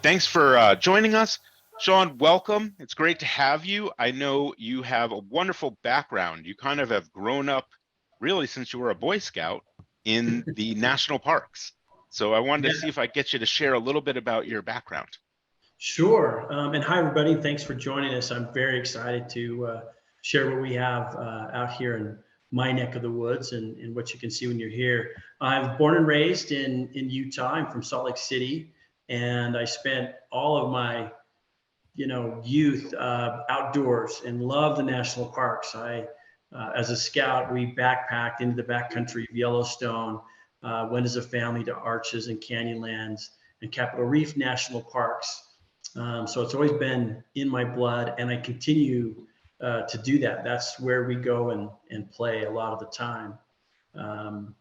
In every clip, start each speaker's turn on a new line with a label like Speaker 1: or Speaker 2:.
Speaker 1: Thanks for joining us. Shawn, welcome. It's great to have you. I know you have a wonderful background. You kind of have grown up really since you were a Boy Scout in the national parks. So I wanted to see
Speaker 2: Yeah,
Speaker 1: if I get you to share a little bit about your background.
Speaker 2: sure. And hi, everybody. Thanks for joining us. I'm very excited to share what we have out here in my neck of the woods and what you can see when you're here. I was born and raised in Utah. I'm from Salt Lake City, and I spent all of my youth outdoors and loved the national parks. As a scout, we backpacked into the backcountry of Yellowstone, went as a family to Arches and Canyonlands and Capitol Reef National Parks. So it's always been in my blood, and I continue to do that. That's where we go and play a lot of the time. Um,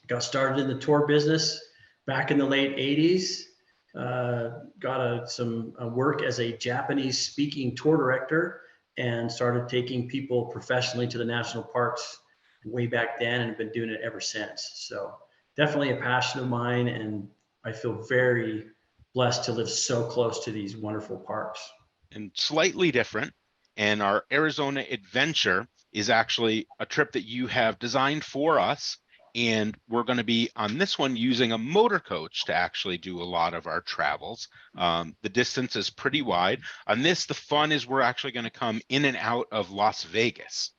Speaker 2: Got started in the tour business back in the late 80s. Got some work as a Japanese speaking tour director and started taking people professionally to the national parks way back then and have been doing it ever since. So definitely a passion of mine, and I feel very blessed to live so close to these wonderful parks.
Speaker 1: And slightly different. And our Arizona Adventure is actually a trip that you have designed for us. And we're going to be on this one using a motor coach to actually do a lot of our travels. The distance is pretty wide. On this, the fun is we're actually going to come in and out of Las Vegas.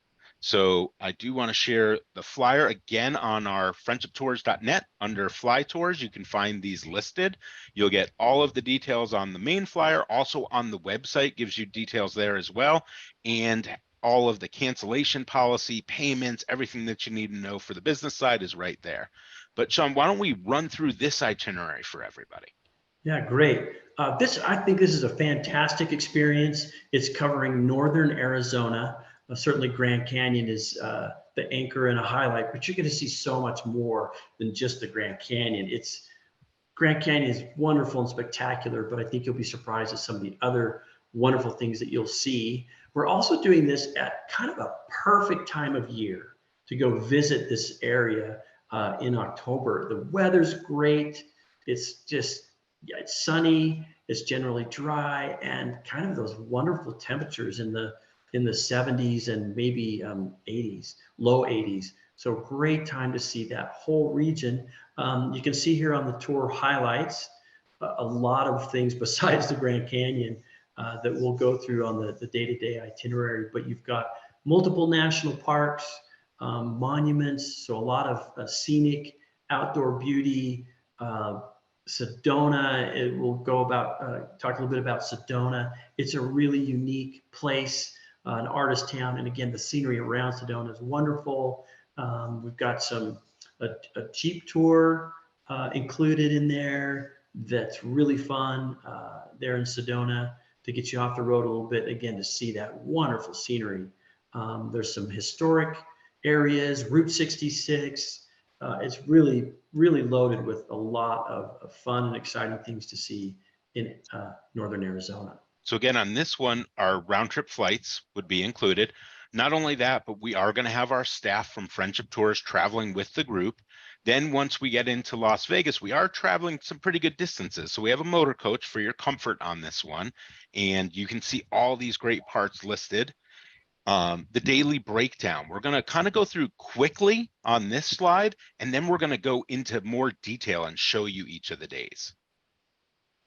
Speaker 1: So I do want to share the flyer again on our friendshiptours.net under fly tours. You can find these listed. You'll get all of the details on the main flyer. Also on the website gives you details there as well. And all of the cancellation policy, payments, everything that you need to know for the business side is right there. But Shawn, why don't we run through this itinerary for everybody?
Speaker 2: Yeah, great. I think this is a fantastic experience. It's covering northern Arizona. Certainly, Grand Canyon is the anchor and a highlight, but you're going to see so much more than just the Grand Canyon. Grand Canyon is wonderful and spectacular, but I think you'll be surprised at some of the other wonderful things that you'll see. We're also doing this at kind of a perfect time of year to go visit this area in October. The weather's great. It's just, yeah, it's sunny. It's generally dry and kind of those wonderful temperatures in the 70s and maybe 80s, low 80s. So great time to see that whole region. You can see here on the tour highlights a lot of things besides the Grand Canyon that we'll go through on the day-to-day itinerary. But you've got multiple national parks, monuments, so a lot of scenic outdoor beauty. Sedona, it will go about, talk a little bit about Sedona. It's a really unique place, an artist town. And again, the scenery around Sedona is wonderful. We've got a Jeep tour included in there that's really fun there in Sedona to get you off the road a little bit, again, to see that wonderful scenery. There's some historic areas, Route 66. It's really, really loaded with a lot of fun and exciting things to see in northern Arizona.
Speaker 1: So again, on this one, our round trip flights would be included. Not only that, but we are going to have our staff from Friendship Tours traveling with the group. Then once we get into Las Vegas, we are traveling some pretty good distances. So we have a motor coach for your comfort on this one. And you can see all these great parts listed. The daily breakdown, we're going to kind of go through quickly on this slide, and then we're going to go into more detail and show you each of the days.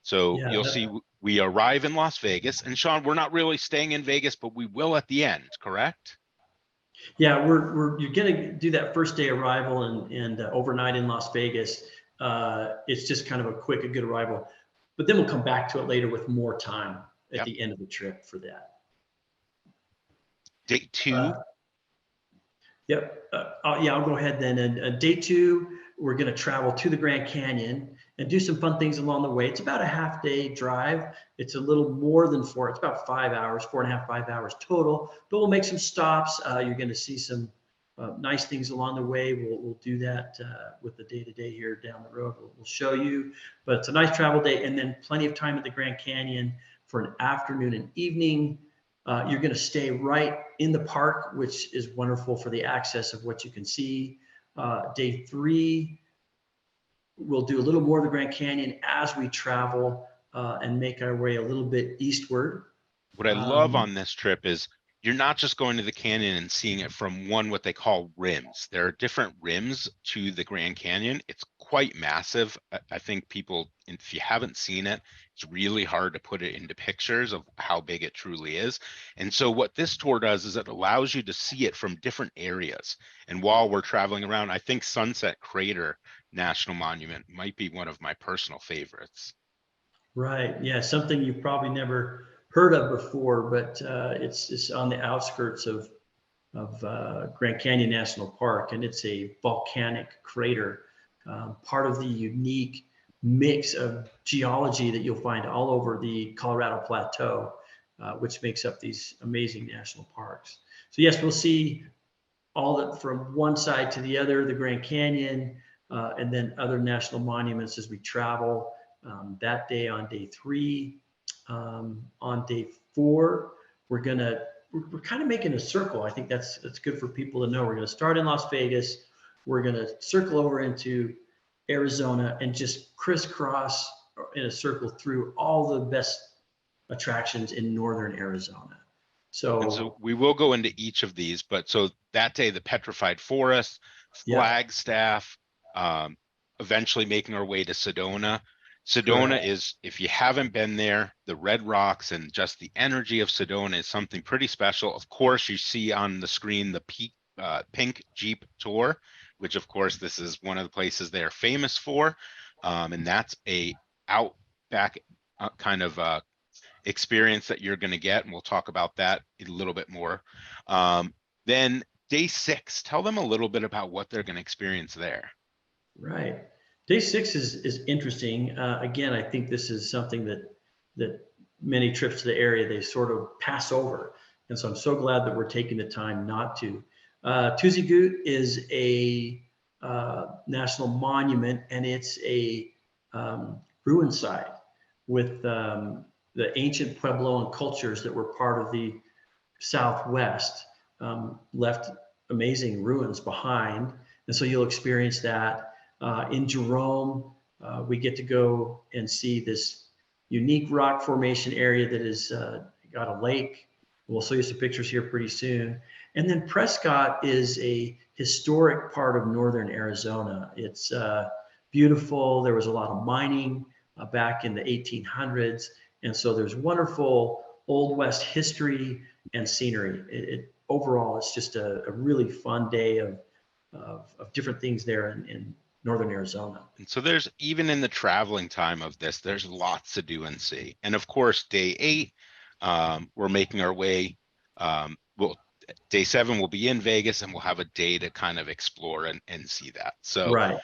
Speaker 1: So
Speaker 2: Yeah,
Speaker 1: you'll see we arrive in Las Vegas, and Shawn, we're not really staying in Vegas, but we will at the end, correct?
Speaker 2: yeah, you're gonna do that first day arrival and overnight in Las Vegas. It's just kind of a good arrival, but then we'll come back to it later with more time at
Speaker 1: Yep.
Speaker 2: the end of the trip for that.
Speaker 1: Day two.
Speaker 2: Uh, Yep. Yeah, I'll go ahead then. And day two, we're going to travel to the Grand Canyon and do some fun things along the way. It's about a half day drive. It's a little more than four. It's about 5 hours, 4.5, 5 hours total. But we'll make some stops. You're going to see some nice things along the way. We'll do that with the day-to-day here down the road. We'll show you. But it's a nice travel day, and then plenty of time at the Grand Canyon for an afternoon and evening. You're going to stay right in the park, which is wonderful for the access of what you can see. Day three, we'll do a little more of the Grand Canyon as we travel. and make our way a little bit eastward.
Speaker 1: What I love on this trip is you're not just going to the canyon and seeing it from what they call rims. There are different rims to the Grand Canyon. It's quite massive. I think people, if you haven't seen it, it's really hard to put it into pictures of how big it truly is. And so what this tour does is it allows you to see it from different areas. And while we're traveling around, I think Sunset Crater National Monument might be one of my personal favorites.
Speaker 2: Right. Yeah. Something you've probably never heard of before, but it's on the outskirts of Grand Canyon National Park, and it's a volcanic crater, part of the unique mix of geology that you'll find all over the Colorado Plateau, which makes up these amazing national parks. So yes, we'll see all that from one side to the other, the Grand Canyon, and then other national monuments as we travel. That day on day 3, on day 4, we're kind of making a circle. I think that's good for people to know. We're going to start in Las Vegas. We're going to circle over into Arizona and just crisscross in a circle through all the best attractions in northern Arizona.
Speaker 1: So we will go into each of these, but so that day, the Petrified Forest, Flagstaff, eventually making our way to Sedona. Sedona is, if you haven't been there, the red rocks and just the energy of Sedona is something pretty special. Of course, you see on the screen the pink Jeep tour, which of course, this is one of the places they are famous for. And that's a outback kind of experience that you're going to get. And we'll talk about that a little bit more. Then day 6, tell them a little bit about what they're going to experience there.
Speaker 2: Right. Day 6 is interesting. Again, I think this is something that many trips to the area, they sort of pass over. And so I'm so glad that we're taking the time not to. Tuzi Gut is a national monument, and it's a ruin site with the ancient Puebloan cultures that were part of the Southwest, left amazing ruins behind. And so you'll experience that. In Jerome, we get to go and see this unique rock formation area that is got a lake. We'll show you some pictures here pretty soon. And then Prescott is a historic part of northern Arizona. It's beautiful. There was a lot of mining back in the 1800s. And so there's wonderful Old West history and scenery. Overall, it's just a really fun day of different things there in northern Arizona.
Speaker 1: And so there's, even in the traveling time of this, there's lots to do and see. And of course, day 8, we're making our way. Day 7 will be in Vegas, and we'll have a day to kind of explore and see that. So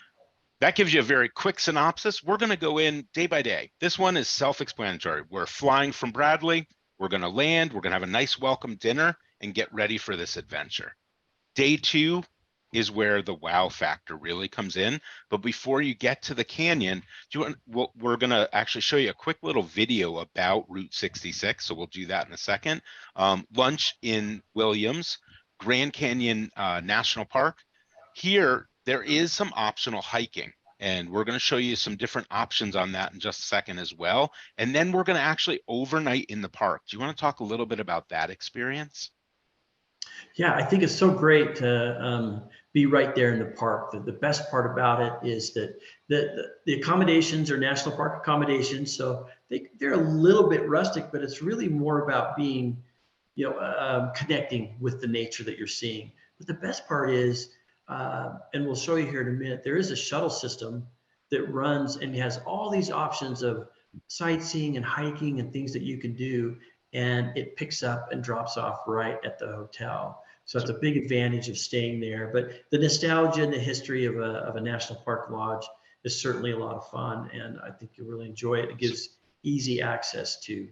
Speaker 1: that gives you a very quick synopsis. We're going to go in day by day. This one is self-explanatory. We're flying from Bradley. We're going to land. We're going to have a nice welcome dinner and get ready for this adventure. Day 2 is where the wow factor really comes in. But before you get to the canyon, we're going to actually show you a quick little video about Route 66. So we'll do that in a second. Lunch in Williams, Grand Canyon National Park. Here, there is some optional hiking, and we're going to show you some different options on that in just a second as well. And then we're going to actually overnight in the park. Do you want to talk a little bit about that experience?
Speaker 2: Yeah, I think it's so great to be right there in the park. The best part about it is that the accommodations are national park accommodations, so they're a little bit rustic, but it's really more about being, connecting with the nature that you're seeing. But the best part is, and we'll show you here in a minute, there is a shuttle system that runs and has all these options of sightseeing and hiking and things that you can do. And it picks up and drops off right at the hotel. So it's a big advantage of staying there. But the nostalgia and the history of a national park lodge is certainly a lot of fun. And I think you'll really enjoy it. It gives easy access to.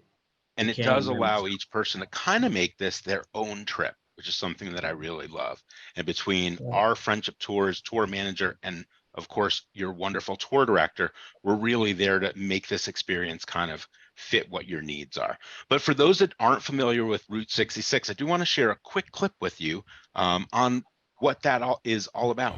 Speaker 1: And it does allow each person to kind of make this their own trip, which is something that I really love. And between our Friendship Tours tour manager and, of course, your wonderful tour director, we're really there to make this experience kind of fit what your needs are. But for those that aren't familiar with Route 66, I do want to share a quick clip with you on what that is all about.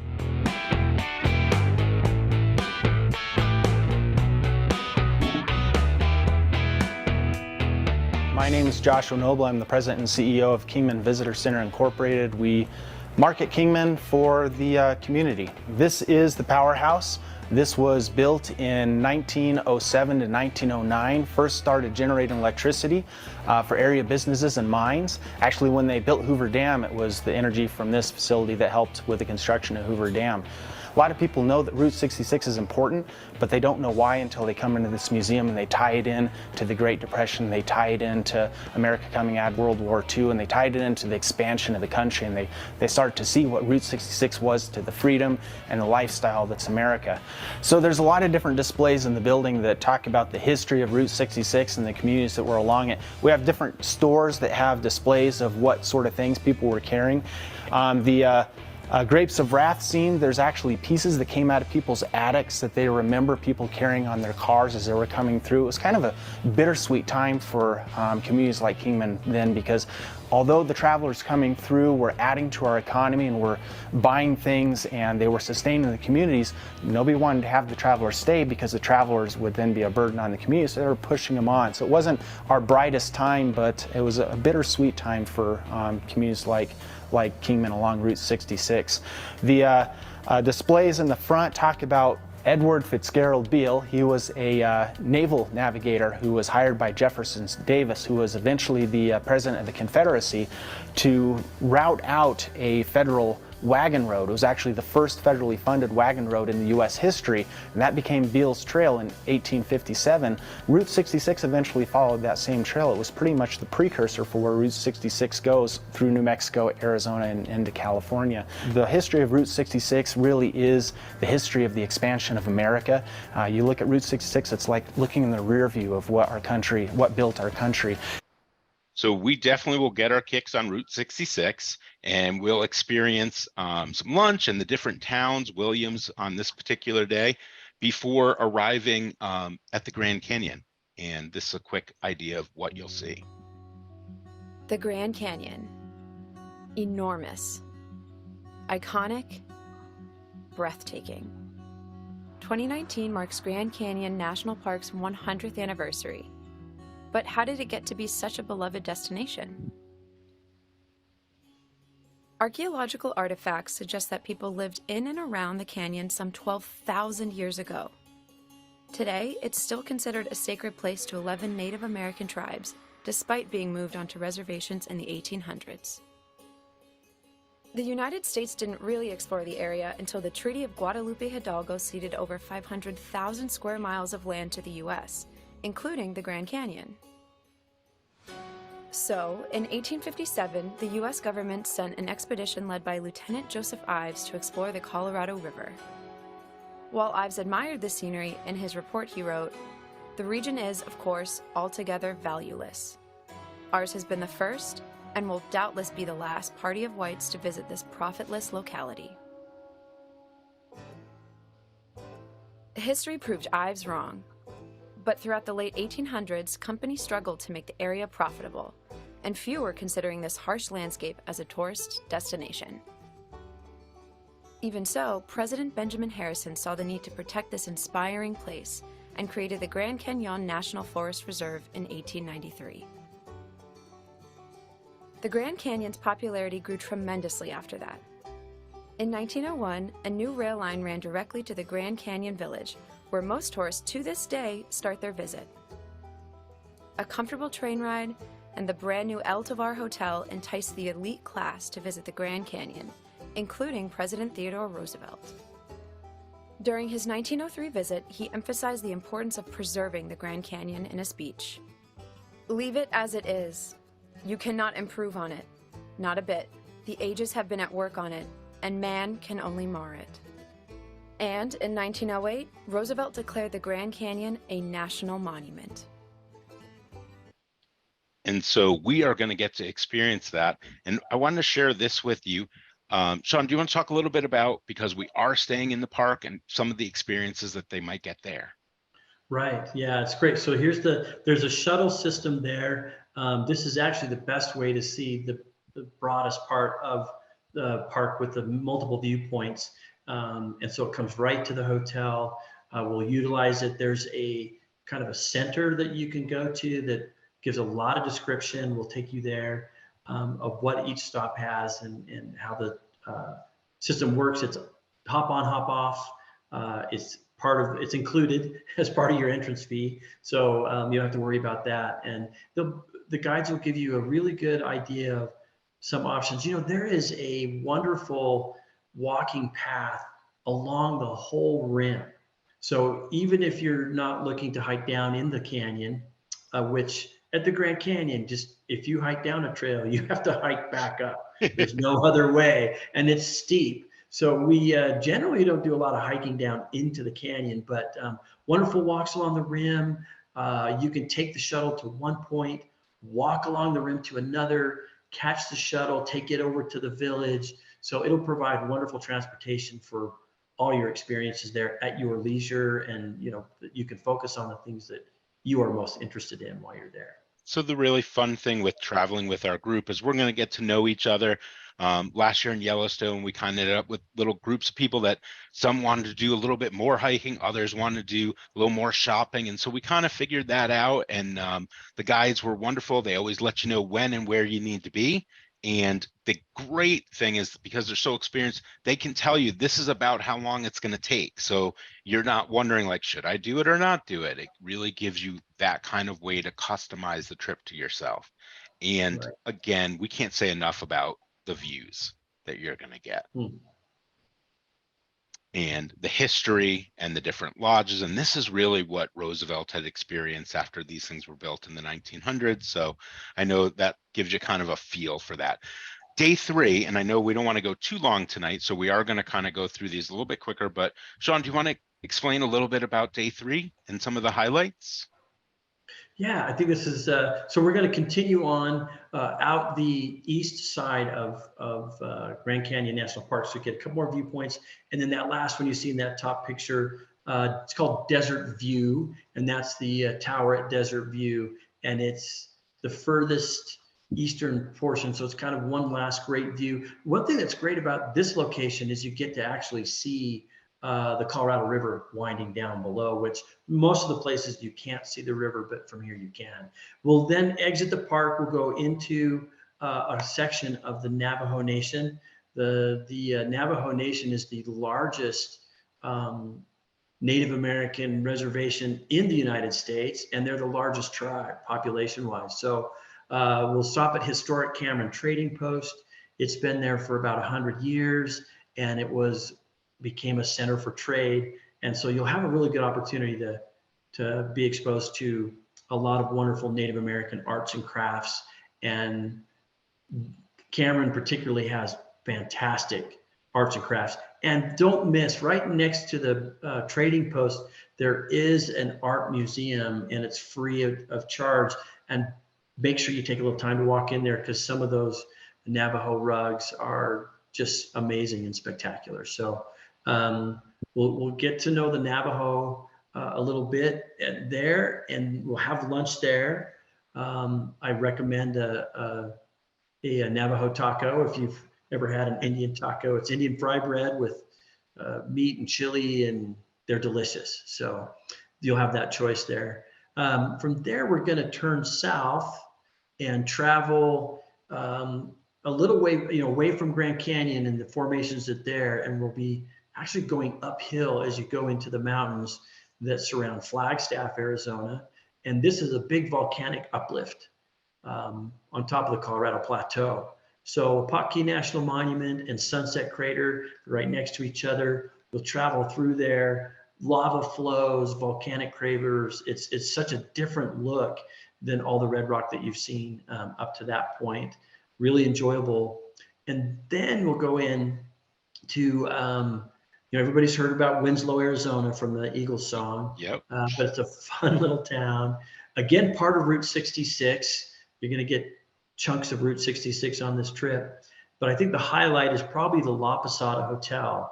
Speaker 3: My name is Joshua Noble. I'm the president and CEO of Kingman Visitor Center Incorporated. We market Kingman for the community. This is the powerhouse. This was built in 1907 to 1909, first started generating electricity for area businesses and mines. Actually, when they built Hoover Dam, it was the energy from this facility that helped with the construction of Hoover Dam. A lot of people know that Route 66 is important, but they don't know why until they come into this museum and they tie it in to the Great Depression, they tie it into America coming out of World War II, and they tied it into the expansion of the country, and they start to see what Route 66 was to the freedom and the lifestyle that's America. So there's a lot of different displays in the building that talk about the history of Route 66 and the communities that were along it. We have different stores that have displays of what sort of things people were carrying. Grapes of Wrath scene, there's actually pieces that came out of people's attics that they remember people carrying on their cars as they were coming through. It was kind of a bittersweet time for communities like Kingman then, because although the travelers coming through were adding to our economy and were buying things and they were sustaining the communities, nobody wanted to have the travelers stay because the travelers would then be a burden on the community, so they were pushing them on. So it wasn't our brightest time, but it was a bittersweet time for communities like Kingman along Route 66. The displays in the front talk about Edward Fitzgerald Beale. He was a naval navigator who was hired by Jefferson Davis, who was eventually the president of the Confederacy, to route out a federal wagon road. It was actually the first federally funded wagon road in the U.S. history, and that became Beale's Trail in 1857. Route 66 eventually followed that same trail. It was pretty much the precursor for where Route 66 goes through New Mexico, Arizona, and into California. The history of Route 66 really is the history of the expansion of America. You look at Route 66, it's like looking in the rear view of what built our country.
Speaker 1: So we definitely will get our kicks on Route 66, and we'll experience some lunch in the different towns, Williams, on this particular day before arriving at the Grand Canyon. And this is a quick idea of what you'll see.
Speaker 4: The Grand Canyon. Enormous. Iconic. Breathtaking. 2019 marks Grand Canyon National Park's 100th anniversary. But how did it get to be such a beloved destination? Archaeological artifacts suggest that people lived in and around the canyon some 12,000 years ago. Today, it's still considered a sacred place to 11 Native American tribes, despite being moved onto reservations in the 1800s. The United States didn't really explore the area until the Treaty of Guadalupe Hidalgo ceded over 500,000 square miles of land to the U.S., including the Grand Canyon. So, in 1857, the U.S. government sent an expedition led by Lieutenant Joseph Ives to explore the Colorado River. While Ives admired the scenery, in his report he wrote, "The region is, of course, altogether valueless. Ours has been the first, and will doubtless be the last party of whites to visit this profitless locality." History proved Ives wrong. But throughout the late 1800s, companies struggled to make the area profitable, and few were considering this harsh landscape as a tourist destination. Even so, President Benjamin Harrison saw the need to protect this inspiring place and created the Grand Canyon National Forest Reserve in 1893. The Grand Canyon's popularity grew tremendously after that. In 1901, a new rail line ran directly to the Grand Canyon Village, where most tourists to this day start their visit. A comfortable train ride and the brand new El Tovar Hotel enticed the elite class to visit the Grand Canyon, including President Theodore Roosevelt. During his 1903 visit, he emphasized the importance of preserving the Grand Canyon in a speech. "Leave it as it is. You cannot improve on it. Not a bit. The ages have been at work on it, and man can only mar it." And in 1908, Roosevelt declared the Grand Canyon a national monument.
Speaker 1: And so we are going to get to experience that. And I wanted to share this with you. Shawn, do you want to talk a little bit about, because we are staying in the park, and some of the experiences that they might get there?
Speaker 2: Right. Yeah, it's great. So there's a shuttle system there. This is actually the best way to see the broadest part of the park with the multiple viewpoints. And so it comes right to the hotel. We'll utilize it. There's a kind of a center that you can go to that gives a lot of description. We'll take you there of what each stop has and how the system works. It's hop on, hop off. It's included as part of your entrance fee. So you don't have to worry about that. And the guides will give you a really good idea of some options. You know, there is a wonderful walking path along the whole rim. So even if you're not looking to hike down in the canyon, which at the Grand Canyon, just if you hike down a trail, you have to hike back up. There's no other way, and it's steep. So we generally don't do a lot of hiking down into the canyon, but wonderful walks along the rim. You can take the shuttle to one point, walk along the rim to another, catch the shuttle, take it over to the village. So it'll provide wonderful transportation for all your experiences there at your leisure, and you know, you can focus on the things that you are most interested in while you're there.
Speaker 1: So the really fun thing with traveling with our group is we're going to get to know each other. Last year in Yellowstone, we kind of ended up with little groups of people that some wanted to do a little bit more hiking, others wanted to do a little more shopping. And so we kind of figured that out. And the guides were wonderful. They always let you know when and where you need to be. And the great thing is, because they're so experienced, they can tell you this is about how long it's going to take. So you're not wondering like, should I do it or not do it? It really gives you that kind of way to customize the trip to yourself. And
Speaker 2: Right.
Speaker 1: again, we can't say enough about the views that you're going to get. And the history and the different lodges. And this is really what Roosevelt had experienced after these things were built in the 1900s. So I know that gives you kind of a feel for that. Day 3, and I know we don't want to go too long tonight, so we are going to kind of go through these a little bit quicker, but Shawn, do you want to explain a little bit about Day 3 and some of the highlights?
Speaker 2: Yeah, I think this is, so we're going to continue on out the east side of Grand Canyon National Park. So you get a couple more viewpoints. And then that last one you see in that top picture, it's called Desert View. And that's the tower at Desert View. And it's the furthest eastern portion. So it's kind of one last great view. One thing that's great about this location is you get to actually see the Colorado River winding down below, which most of the places you can't see the river, but from here you can. We'll then exit the park. We'll go into a section of the Navajo Nation. The Navajo Nation is the largest Native American reservation in the United States, and they're the largest tribe population-wise. So we'll stop at historic Cameron Trading Post. It's been there for about 100 years, and it became a center for trade. And so you'll have a really good opportunity to be exposed to a lot of wonderful Native American arts and crafts. And Cameron particularly has fantastic arts and crafts. And don't miss, right next to the trading post, there is an art museum, and it's free of charge. And make sure you take a little time to walk in there, because some of those Navajo rugs are just amazing and spectacular. So we'll get to know the Navajo a little bit there, and we'll have lunch there. I recommend a Navajo taco if you've ever had an Indian taco. It's Indian fry bread with meat and chili, and they're delicious. So you'll have that choice there. From there, we're going to turn south and travel a little way, away from Grand Canyon and the formations that there, and we'll be actually going uphill as you go into the mountains that surround Flagstaff, Arizona. And this is a big volcanic uplift on top of the Colorado Plateau. So Potki National Monument and Sunset Crater right next to each other. We'll travel through there, lava flows, volcanic craters. It's such a different look than all the red rock that you've seen up to that point. Really enjoyable. And then we'll go in to, everybody's heard about Winslow, Arizona from the Eagles song.
Speaker 1: Yep.
Speaker 2: But it's a fun little town. Again, part of Route 66. You're going to get chunks of Route 66 on this trip. But I think the highlight is probably the La Posada Hotel.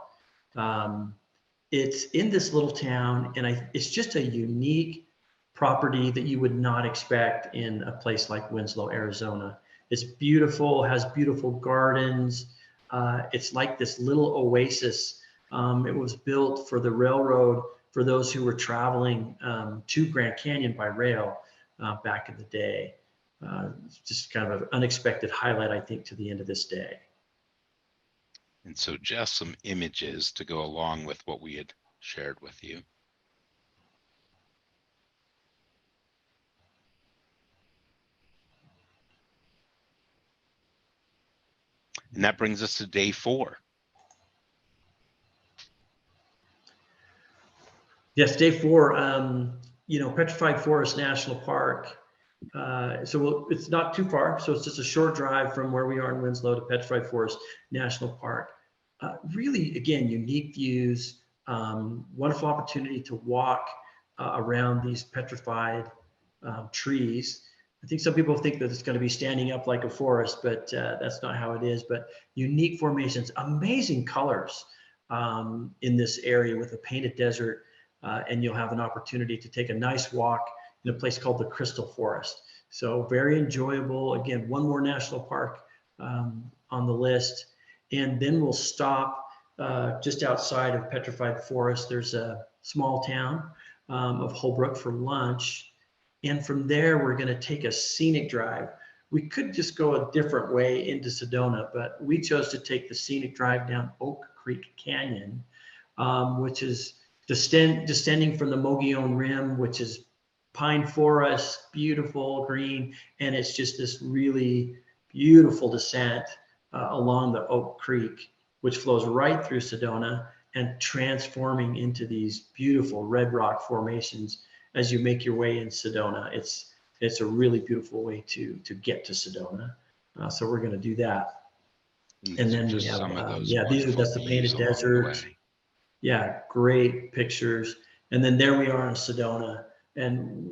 Speaker 2: It's in this little town, and it's just a unique property that you would not expect in a place like Winslow, Arizona. It's beautiful, has beautiful gardens. It's like this little oasis. It was built for the railroad for those who were traveling to Grand Canyon by rail. back in the day. It's just kind of an unexpected highlight, I think, to the end of this day.
Speaker 1: And so just some images to go along with what we had shared with you. And that brings us to day 4.
Speaker 2: Yes, day 4, Petrified Forest National Park. It's not too far. So it's just a short drive from where we are in Winslow to Petrified Forest National Park. Really, again, unique views, wonderful opportunity to walk around these petrified trees. I think some people think that it's going to be standing up like a forest, but that's not how it is. But unique formations, amazing colors in this area with a painted desert, and you'll have an opportunity to take a nice walk in a place called the Crystal Forest. So very enjoyable. Again, one more national park on the list. And then we'll stop just outside of Petrified Forest. There's a small town of Holbrook for lunch. And from there, we're going to take a scenic drive. We could just go a different way into Sedona, but we chose to take the scenic drive down Oak Creek Canyon, which is descending from the Mogollon Rim, which is pine forest, beautiful green, and it's just this really beautiful descent along the Oak Creek, which flows right through Sedona and transforming into these beautiful red rock formations as you make your way in Sedona. It's a really beautiful way to get to Sedona. So we're going to do that. And then we have, that's the painted desert. Yeah, great pictures. And then there we are in Sedona. And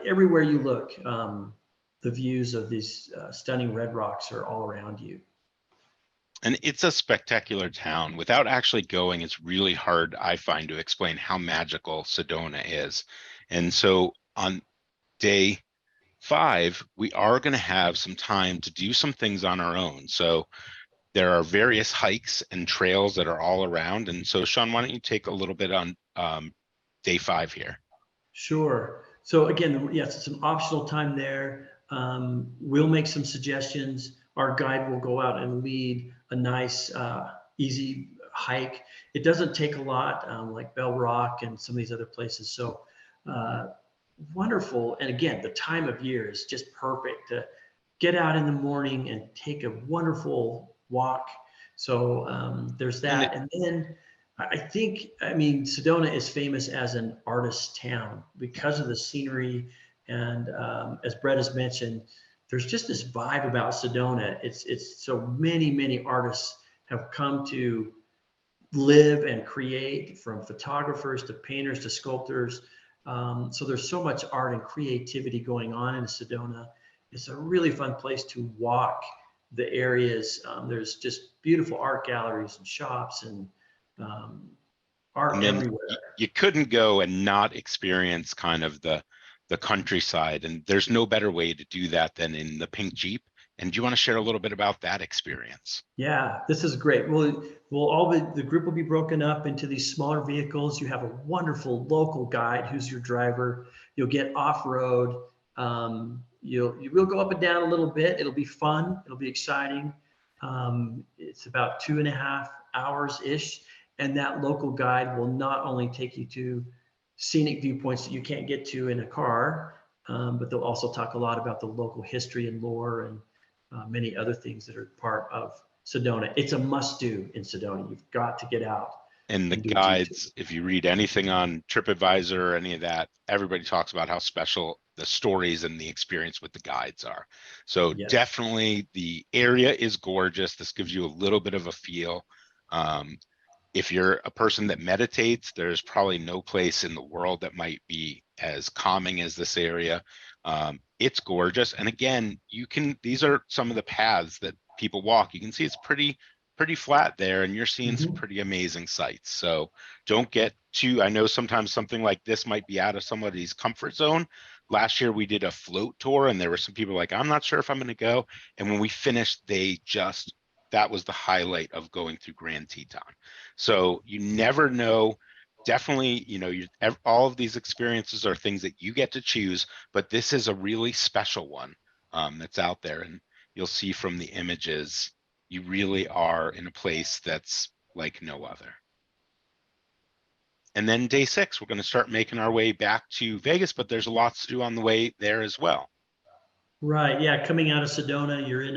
Speaker 2: everywhere you look, the views of these stunning red rocks are all around you.
Speaker 1: And it's a spectacular town. Without actually going, it's really hard, I find, to explain how magical Sedona is. And so on day 5, we are going to have some time to do some things on our own. So there are various hikes and trails that are all around. And so, Shawn, why don't you take a little bit on day 5 here?
Speaker 2: Sure. So again, yes, it's an optional time there. We'll make some suggestions. Our guide will go out and lead a nice, easy hike. It doesn't take a lot, like Bell Rock and some of these other places. So wonderful. And again, the time of year is just perfect to get out in the morning and take a wonderful walk. So there's that. And then Sedona is famous as an artist town because of the scenery. And as Brett has mentioned, there's just this vibe about Sedona. It's so many artists have come to live and create, from photographers to painters to sculptors. So there's so much art and creativity going on in Sedona. It's a really fun place to walk the areas. There's just beautiful art galleries and shops and art everywhere.
Speaker 1: You couldn't go and not experience kind of the countryside, and there's no better way to do that than in the pink Jeep. And do you want to share a little bit about that experience?
Speaker 2: Yeah, this is great. All the group will be broken up into these smaller vehicles. You have a wonderful local guide who's your driver. You'll get off-road. You will go up and down a little bit. It'll be fun. It'll be exciting. It's about 2.5 hours-ish. And that local guide will not only take you to scenic viewpoints that you can't get to in a car, but they'll also talk a lot about the local history and lore and many other things that are part of Sedona. It's a must-do in Sedona. You've got to get out.
Speaker 1: And the guides, if you read anything on TripAdvisor or any of that, everybody talks about how special the stories and the experience with the guides are. So definitely the area is gorgeous. This gives you a little bit of a feel. If you're a person that meditates, there's probably no place in the world that might be as calming as this area. It's gorgeous. And again, these are some of the paths that people walk. You can see it's pretty flat there, and you're seeing some pretty amazing sights. So don't get I know sometimes something like this might be out of somebody's comfort zone. Last year we did a float tour, and there were some people like, I'm not sure if I'm going to go. And when we finished, that was the highlight of going through Grand Teton. So you never know definitely, all of these experiences are things that you get to choose, but this is a really special one that's out there. And you'll see from the images, you really are in a place that's like no other. And then day 6, we're going to start making our way back to Vegas, but there's lots to do on the way there as well.
Speaker 2: Right. Yeah. Coming out of Sedona, you're in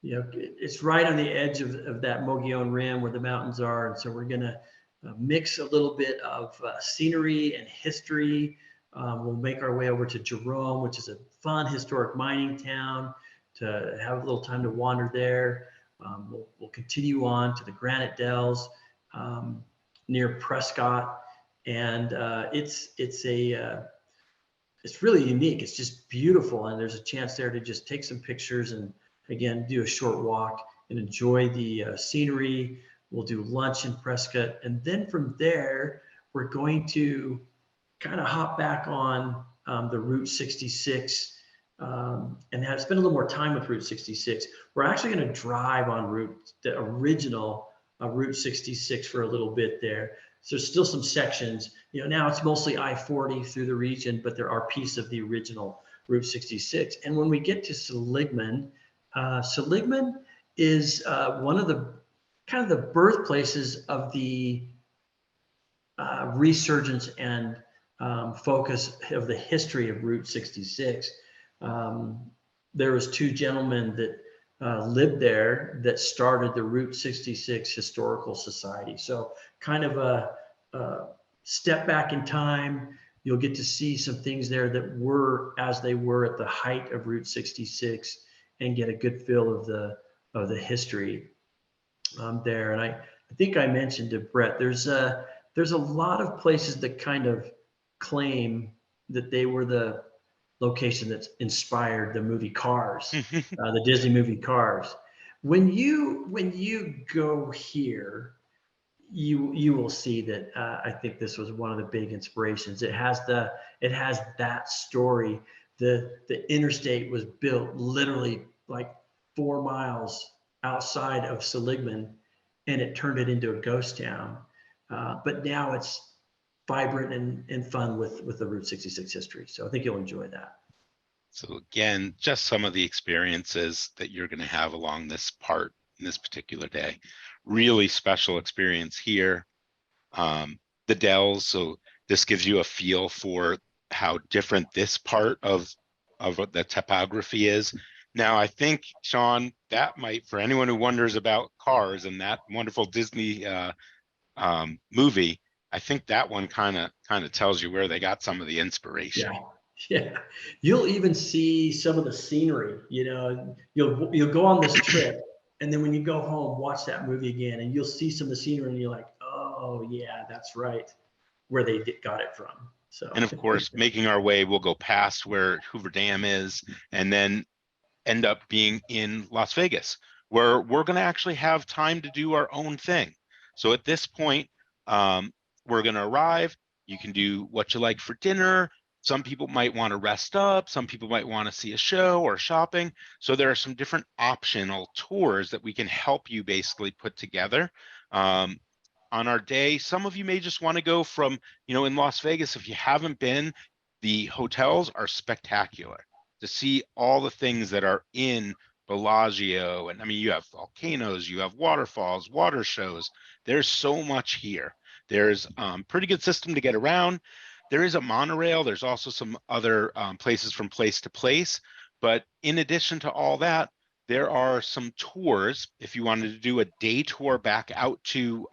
Speaker 2: it's right on the edge of that Mogollon Rim where the mountains are. And so we're going to mix a little bit of scenery and history. We'll make our way over to Jerome, which is a fun historic mining town, to have a little time to wander there. We'll continue on to the Granite Dells near Prescott. And it's really unique. It's just beautiful. And there's a chance there to just take some pictures and, again, do a short walk and enjoy the scenery. We'll do lunch in Prescott. And then from there, we're going to kind of hop back on the Route 66 and spend a little more time with Route 66. We're actually going to drive on the original Route 66 for a little bit there. So there's still some sections, now it's mostly I-40 through the region, but there are pieces of the original Route 66. And when we get to Seligman, Seligman is one of the kind of the birthplaces of the resurgence and focus of the history of Route 66. There was 2 gentlemen that lived there that started the Route 66 Historical Society. So kind of a step back in time. You'll get to see some things there that were as they were at the height of Route 66 and get a good feel of the history there. And I think I mentioned to Brett, there's a lot of places that kind of claim that they were the location that's inspired the movie Cars, the Disney movie Cars. When you go here, you will see that I think this was one of the big inspirations. It has that story. The interstate was built literally like 4 miles outside of Seligman, and it turned it into a ghost town. But now it's vibrant and fun with the Route 66 history. So I think you'll enjoy that.
Speaker 1: So again, just some of the experiences that you're going to have along this part in this particular day. Really special experience here. The Dells, so this gives you a feel for how different this part of what the topography is. Now, I think, Shawn, that might, for anyone who wonders about Cars and that wonderful Disney movie, I think that one kind of tells you where they got some of the inspiration.
Speaker 2: Yeah. You'll even see some of the scenery. You'll go on this trip, and then when you go home, watch that movie again, and you'll see some of the scenery, and you're like, oh yeah, that's right, where they got it from. So,
Speaker 1: and of course, making our way, we'll go past where Hoover Dam is, and then end up being in Las Vegas, where we're going to actually have time to do our own thing. So at this point, we're going to arrive. You can do what you like for dinner. Some people might want to rest up. Some people might want to see a show or shopping. So there are some different optional tours that we can help you basically put together on our day. Some of you may just want to go from, in Las Vegas, if you haven't been, the hotels are spectacular to see all the things that are in Bellagio. And I mean, you have volcanoes, you have waterfalls, water shows. There's so much here. There's pretty good system to get around. There is a monorail. There's also some other places from place to place. But in addition to all that, there are some tours. If you wanted to do a day tour back out to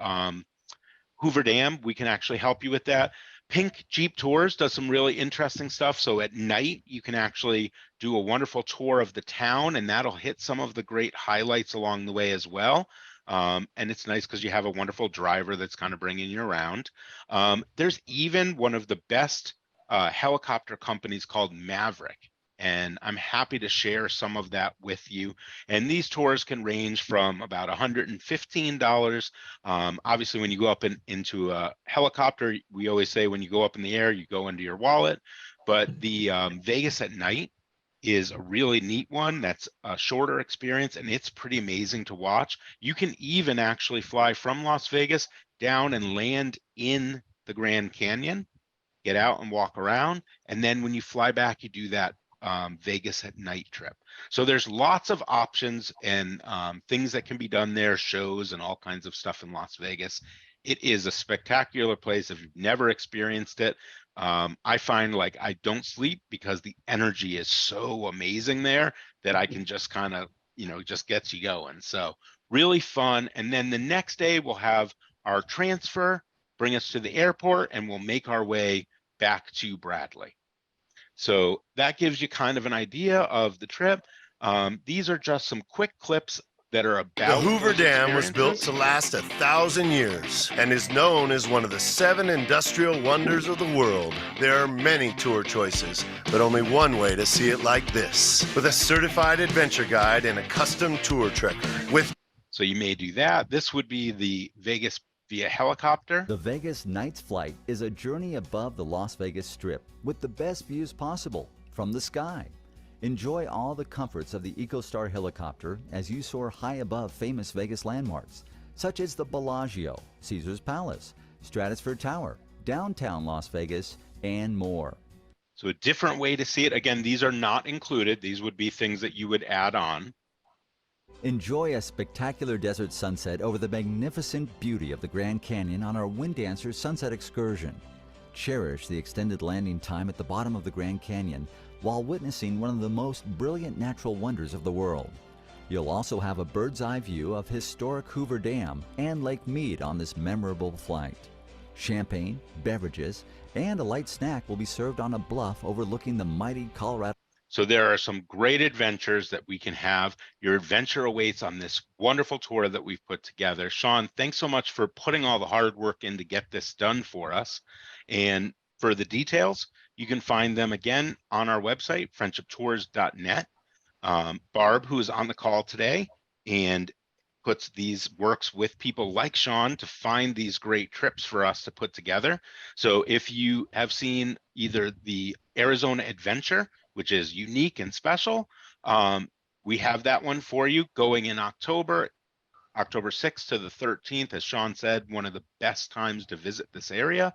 Speaker 1: Hoover Dam, we can actually help you with that. Pink Jeep Tours does some really interesting stuff. So at night, you can actually do a wonderful tour of the town, and that'll hit some of the great highlights along the way as well. And it's nice because you have a wonderful driver that's kind of bringing you around. There's even one of the best helicopter companies called Maverick, and I'm happy to share some of that with you. And these tours can range from about $115. Obviously, when you go up into a helicopter, we always say when you go up in the air, you go into your wallet. But the Vegas at night is a really neat one. That's a shorter experience, and it's pretty amazing to watch. You can even actually fly from Las Vegas down and land in the Grand Canyon, get out and walk around. And then when you fly back, you do that Vegas at night trip. So there's lots of options and things that can be done there, shows and all kinds of stuff in Las Vegas. It is a spectacular place. If you've never experienced it, I find like I don't sleep because the energy is so amazing there that I can just kind of, just gets you going. So really fun. And then the next day we'll have our transfer, bring us to the airport, and we'll make our way back to Bradley. So that gives you kind of an idea of the trip. These are just some quick clips that are about
Speaker 5: the Hoover Dam was built
Speaker 1: experiences.
Speaker 5: to last 1,000 years and is known as one of the 7 industrial wonders of the world. There are many tour choices, but only one way to see it like this, with a certified adventure guide and a custom tour trekker.
Speaker 1: So you may do that. This would be the Vegas via helicopter.
Speaker 6: The Vegas Nights Flight is a journey above the Las Vegas Strip with the best views possible from the sky. Enjoy all the comforts of the EcoStar helicopter as you soar high above famous Vegas landmarks, such as the Bellagio, Caesar's Palace, Stratosphere Tower, downtown Las Vegas, and more.
Speaker 1: So a different way to see it. Again, these are not included. These would be things that you would add on.
Speaker 6: Enjoy a spectacular desert sunset over the magnificent beauty of the Grand Canyon on our Wind Dancer Sunset Excursion. Cherish the extended landing time at the bottom of the Grand Canyon while witnessing one of the most brilliant natural wonders of the world. You'll also have a bird's eye view of historic Hoover Dam and Lake Mead on this memorable flight. Champagne, beverages, and a light snack will be served on a bluff overlooking the mighty Colorado.
Speaker 1: So there are some great adventures that we can have. Your adventure awaits on this wonderful tour that we've put together. Shawn, thanks so much for putting all the hard work in to get this done for us. And for the details, you can find them again on our website, friendshiptours.net. Barb, who is on the call today and works with people like Shawn to find these great trips for us to put together. So if you have seen either the Arizona Adventure, which is unique and special, we have that one for you going in October 6th to the 13th. As Shawn said, one of the best times to visit this area.